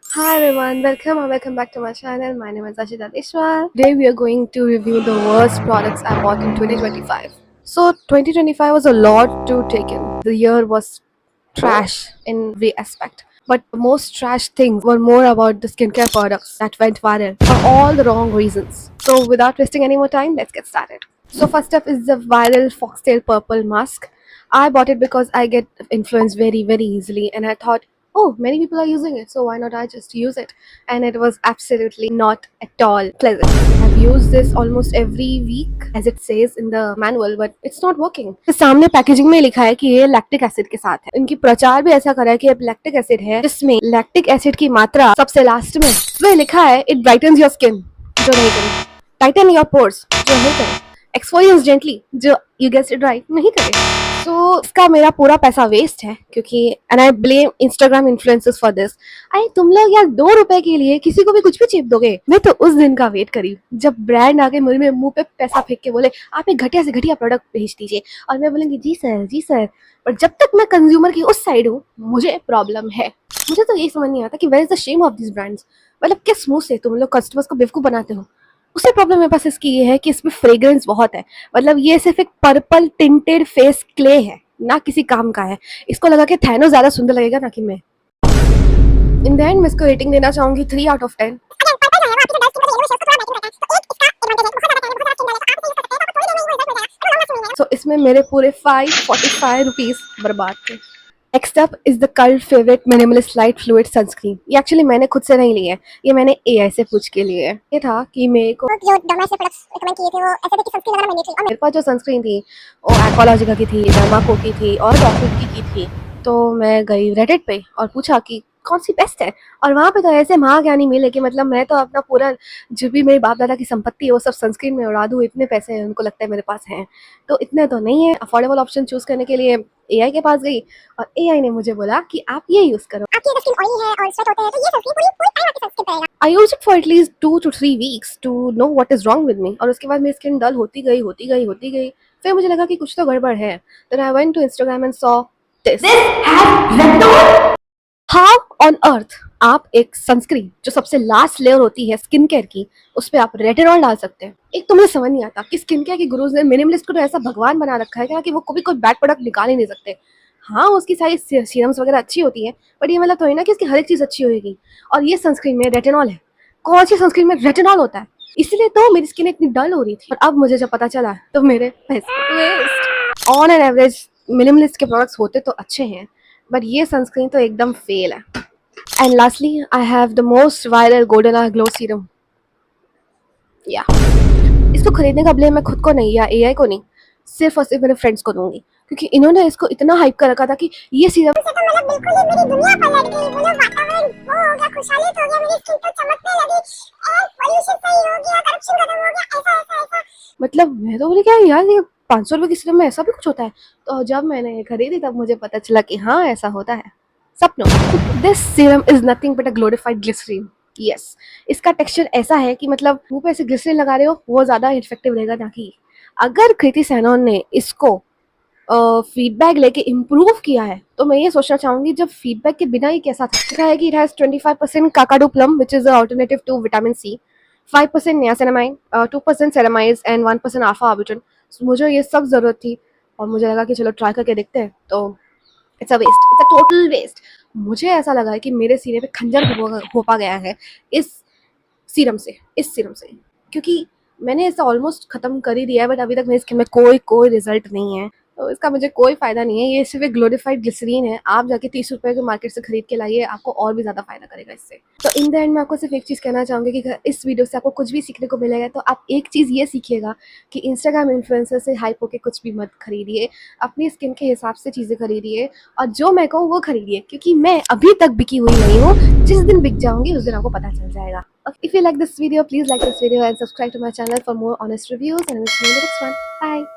Hi everyone, welcome back to my channel. My name is Ashita Deshwal. Today we are going to review the worst products I bought in 2025. So 2025 was a lot to take in. The year was trash in every aspect. But the most trash things were more about the skincare products that went viral for all the wrong reasons. So without wasting any more time, let's get started. So first up is the viral foxtail purple mask. I bought it because I get influenced very easily, and I thought, oh, many people are using it, so why not I just use it? And it was absolutely not at all pleasant. I've used this almost every week as it says in the manual, but it's not working. तो सामने packaging में लिखा है कि ये lactic acid के साथ है। इनकी प्रचार भी ऐसा करा है कि ये लैक्टिक एसिड है, जिसमें लैक्टिक एसिड की मात्रा सबसे लास्ट में। इसमें लिखा है इट ब्राइटन्स योर स्किन, जो नहीं करे। टाइटन योर पोर्स, जो नहीं करे। एक्सफोलिएंट्स जेंटली, जो यू गेस्ड इट राइट, नहीं करे। तो इसका मेरा पूरा पैसा वेस्ट है, क्योंकि and I blame Instagram influencers for this. अरे तुम लोग यार 2 रुपए के लिए किसी को भी कुछ भी चिप दोगे। मैं तो उस दिन का वेट करी जब ब्रांड आके मुंह पे पैसा फेंक के बोले आप एक घटिया से घटिया प्रोडक्ट भेज दीजिए, और मैं बोलूंगी जी सर जी सर। पर जब तक मैं कंज्यूमर की उस साइड हूँ, मुझे प्रॉब्लम है। मुझे तो ये समझ नहीं आता कि where is the shame of this brands. मतलब किस मुंह से तुम लोग कस्टमर्स को बेवकूफ बनाते हो। उससे प्रॉब्लम मेरे पास इसकी ये है कि इसमें फ्रेग्रेंस बहुत है। मतलब ये सिर्फ एक पर्पल टिंटेड फेस क्ले है, ना किसी काम का है। इसको लगा के थैनो ज्यादा सुंदर लगेगा ना कि मैं। इन द एंड मैं इसको रेटिंग देना चाहूंगी 3 out of 10। तो इसमें मेरे पूरे 545 रुपीज बर्बाद थे। Next up is the cult favourite minimalist light fluid sunscreen. ये एक्चुअली मैंने खुद से नहीं ली है, ये मैंने एआई से पूछ के लिए। ये था कि मेरे को जो डर्मा से प्रोडक्ट्स रिकमेंड किए थे वो ऐसे थे कि सनस्क्रीन लगाना मैंडेटरी, और मेरे पास जो सनस्क्रीन थी वो एक्वालॉजिका की थी, डर्माको की थी और डॉक्टर की थी। तो मैं गई रेडिट पे और पूछा कि कौन सी बेस्ट है, और वहाँ पे तो ऐसे महाज्ञानी मिले कि मतलब मैं तो अपना पूरा जो भी मेरे बाप दादा की संपत्ति है वो सब सनस्क्रीन में उड़ा दूँ, इतने पैसे हैं उनको लगता है मेरे पास हैं। तो इतने तो नहीं है। अफोर्डेबल ऑप्शन चूज करने के लिए एआई के पास गई, और एआई ने मुझे बोला कि आप ये यूज करो। आपकी अगर स्किन ऑयली है और स्वेट होते हैं तो ये सनस्क्रीन पूरी पूरी टाइम आपकी सनस्क्रीन करेगा। I used it for at least 2 to 3 weeks to know what is wrong with me, और उसके बाद मेरी स्किन डल होती गई। फिर मुझे लगा कि कुछ तो गड़बड़ है। Then I went to Instagram and saw this has retinol. How on earth आप एक सनस्क्रीन जो सबसे लास्ट लेयर होती है स्किन केयर की, उस पर आप रेटिनॉल डाल सकते हैं। एक तो मुझे समझ नहीं आता कि स्किन केयर के गुरुज ने मिनिमलिस्ट को तो ऐसा भगवान बना रखा है क्या कि वो कभी कोई बैड प्रोडक्ट निकाल ही नहीं सकते। हाँ, उसकी सारी सीरम्स वगैरह अच्छी होती है, बट ये मतलब थोड़ी ना कि इसकी हर एक चीज अच्छी होगी। और ये सनस्क्रीन में रेटिनॉल है। कौन सी सनस्क्रीन में रेटिनॉल होता है? इसलिए तो मेरी स्किन इतनी डल हो रही थी, और अब मुझे जब पता चला तो मेरे पैसे waste. On an average minimalist के प्रोडक्ट्स होते तो अच्छे हैं, बट ये सनस्क्रीन तो एकदम फेल है। And lastly I have the most viral golden glow serum. या इसको खरीदने का ब्लेम मैं खुद को नहीं या एआई को नहीं, सिर्फ और सिर्फ मेरे फ्रेंड्स को दूंगी, क्योंकि इन्होंने इसको इतना हाइप कर रखा था कि ये सीरम से तो मतलब बिल्कुल ही मेरी दुनिया पलट गई। मतलब वातावरण वो हो गया, खुशहाली हो गया, मेरी स्किन तो चमकने लगी, एयर पोल्यूशन सही हो गया, करप्शन खत्म हो गया, ऐसा। मतलब मैं तो बोली क्या यार, ये 500 रुपए की सीरम में ऐसा भी कुछ होता है। तो जब मैंने ये खरीदी तब मुझे पता चला कि हाँ ऐसा होता है। सपनों this serum is nothing but a glorified glycerin. Yes, इसका टेक्सचर ऐसा है कि मतलब मुंह पे ऐसे ग्लिसरीन लगा रहे हो वो ज्यादा इफेक्टिव रहेगा ना कि अगर कृति सैनन ने इसको फीडबैक लेके इम्प्रूव किया है, तो मैं ये सोचना चाहूंगी जब फीडबैक के बिना ही कैसा था। लिखा है कि it has 25% Kakadu plum which is alternative to vitamin C, 5% niacinamide, 2% ceramides and 1% alpha arbutin. मुझे ये सब जरूरत थी, और मुझे लगा कि चलो ट्राई करके देखते हैं। तो it's a waste, it's a total waste. मुझे ऐसा लगा है कि मेरे सीने पे खंजर घोपा गया है इस सीरम से, क्योंकि मैंने इसे ऑलमोस्ट खत्म कर ही दिया है, बट अभी तक मेरी स्किन में कोई रिजल्ट नहीं है। तो इसका मुझे कोई फायदा नहीं है। ये सिर्फ एक ग्लोरीफाइड ग्लिसरीन है। आप जाके 30 रुपए के मार्केट से खरीद के लाइए, आपको और भी ज्यादा फायदा करेगा इससे। तो इन द एंड मैं आपको सिर्फ एक चीज कहना चाहूंगी कि अगर इस वीडियो से आपको कुछ भी सीखने को मिलेगा तो आप एक चीज ये सीखिएगा कि इंस्टाग्राम इन्फ्लुएंसर से हाइप होके कुछ भी मत खरीदिए। अपनी स्किन के हिसाब से चीजें खरीदिए, और जो मैं कहूँ वो खरीदिए, क्योंकि मैं अभी तक बिकी हुई नहीं हूँ। जिस दिन बिक जाऊंगी उस दिन आपको पता चल जाएगा। If you like this video, please like this video and subscribe to my channel for more honest reviews, and I will see you in the next one. Bye.